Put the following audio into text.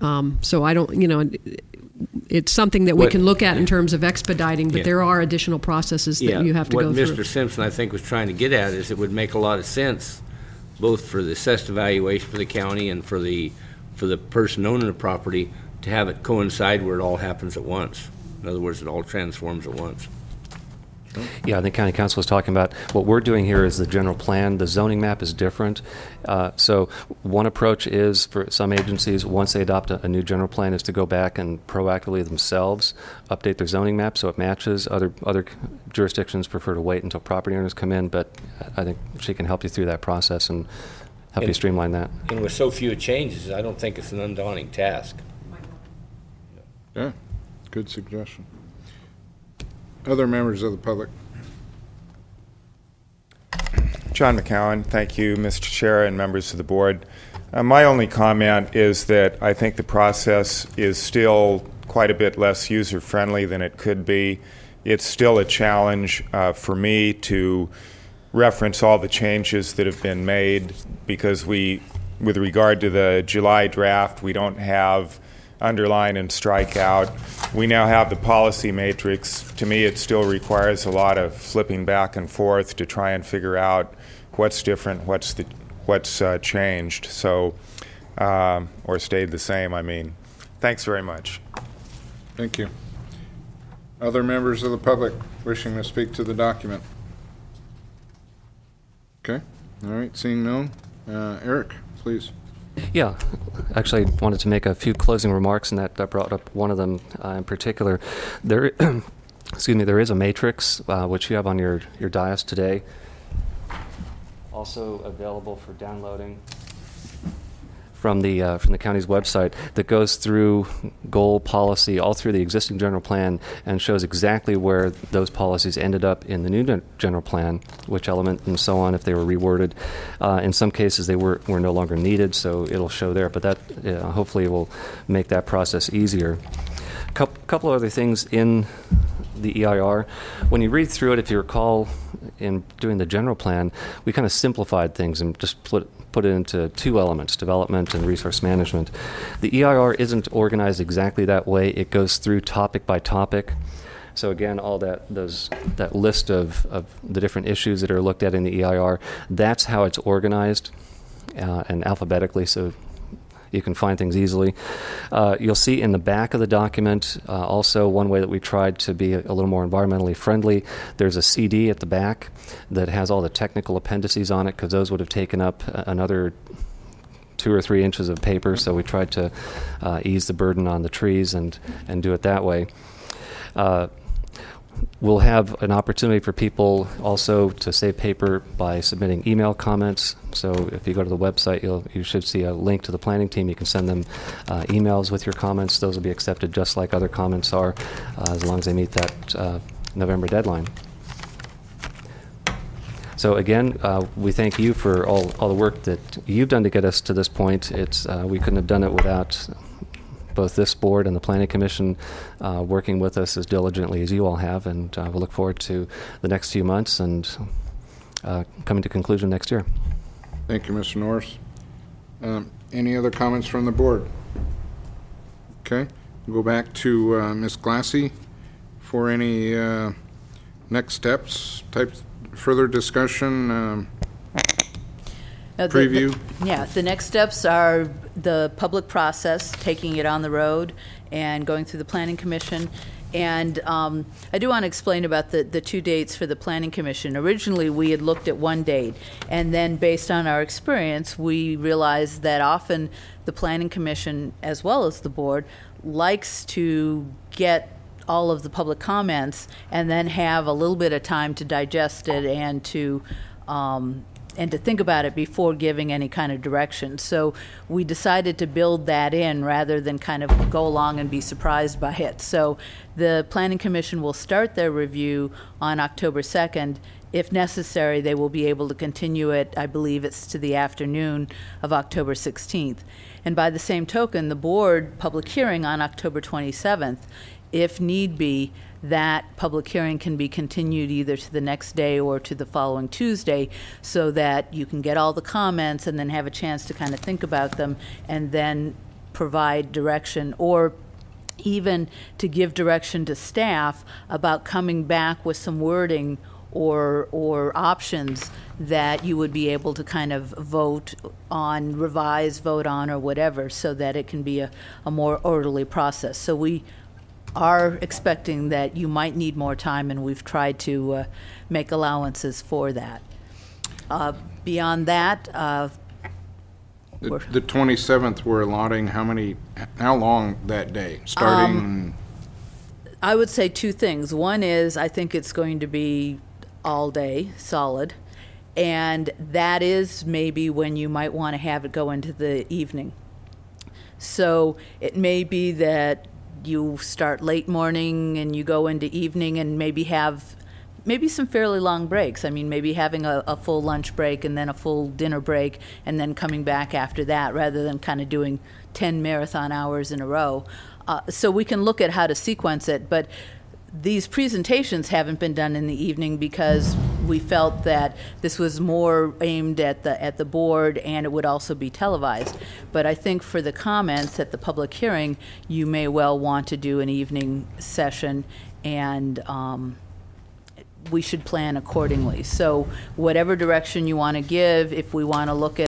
So I don't, it's something that we can look at in terms of expediting, but there are additional processes that you have to go through. What Mr. Simpson, I think, was trying to get at is it would make a lot of sense, both for the assessed evaluation for the county and for the person owning the property, to have it coincide where it all happens at once. In other words, it all transforms at once. Yeah, I think County Council was talking about what we're doing here is the general plan. The zoning map is different. So one approach is for some agencies, once they adopt a new general plan, is to go back and proactively themselves update their zoning map so it matches. Other jurisdictions prefer to wait until property owners come in, but I think she can help you through that process and help you streamline that. And with so few changes, I don't think it's an undaunting task. Yeah, good suggestion. Other members of the public? John McCowan. Thank you, Mr. Chair and members of the board. My only comment is that I think the process is still quite a bit less user-friendly than it could be. It's still a challenge for me to reference all the changes that have been made because with regard to the July draft, we don't have underline and strike out. We now have the policy matrix. To me, it still requires a lot of flipping back and forth to try and figure out what's different, what's changed, so or stayed the same. I mean, thanks very much. Thank you. Other members of the public wishing to speak to the document? Okay. All right. Seeing none, Eric, please. Yeah, actually I wanted to make a few closing remarks, and that brought up one of them in particular. There, excuse me, there is a matrix which you have on your dais today, also available for downloading from the county's website, that goes through goal policy all through the existing general plan and shows exactly where those policies ended up in the new general plan, which element and so on, if they were reworded. In some cases they were no longer needed, so it'll show there, but that hopefully will make that process easier. Couple other things in the EIR. When you read through it, if you recall, in doing the general plan, we kind of simplified things and just put it into two elements, development and resource management. The EIR isn't organized exactly that way. It goes through topic by topic. So again, all that list of the different issues that are looked at in the EIR, that's how it's organized and alphabetically, so you can find things easily. You'll see in the back of the document also one way that we tried to be a little more environmentally friendly. There's a CD at the back that has all the technical appendices on it, because those would have taken up another 2 or 3 inches of paper, so we tried to ease the burden on the trees and do it that way. We'll have an opportunity for people also to save paper by submitting email comments. So if you go to the website, you should see a link to the planning team. You can send them emails with your comments. Those will be accepted just like other comments are, as long as they meet that November deadline. So again, we thank you for all the work that you've done to get us to this point. We couldn't have done it without both this board and the Planning Commission working with us as diligently as you all have, and we'll look forward to the next few months and coming to conclusion next year. Thank you, Mr. Norris. Any other comments from the board? Okay, we'll go back to Ms. Glassy for any next steps, further discussion, preview. The next steps are the public process, taking it on the road and going through the Planning Commission. And I do want to explain about the 2 dates for the Planning Commission. Originally, we had looked at one date, and then based on our experience, we realized that often the Planning Commission, as well as the board, likes to get all of the public comments and then have a little bit of time to digest it and to think about it before giving any kind of direction. So we decided to build that in rather than kind of go along and be surprised by it. So the Planning Commission will start their review on October 2nd. If necessary, they will be able to continue it. I believe it's to the afternoon of October 16th. And by the same token, the board public hearing on October 27th, if need be, that public hearing can be continued either to the next day or to the following Tuesday, so that you can get all the comments and then have a chance to kind of think about them and then provide direction, or even to give direction to staff about coming back with some wording or options that you would be able to kind of vote on, revise, vote on, or whatever, so that it can be a more orderly process. So we are expecting that you might need more time, and we've tried to make allowances for that. Beyond that, The 27th, we're allotting how long that day, starting? I would say two things. One is, I think it's going to be all day, solid, and that is maybe when you might want to have it go into the evening. So it may be that you start late morning and you go into evening, and maybe have some fairly long breaks. I mean, maybe having a full lunch break and then a full dinner break, and then coming back after that, rather than kind of doing 10 marathon hours in a row. So we can look at how to sequence it, but these presentations haven't been done in the evening because we felt that this was more aimed at the board, and it would also be televised. But I think for the comments at the public hearing, you may well want to do an evening session, and we should plan accordingly. So whatever direction you want to give, if we want to look at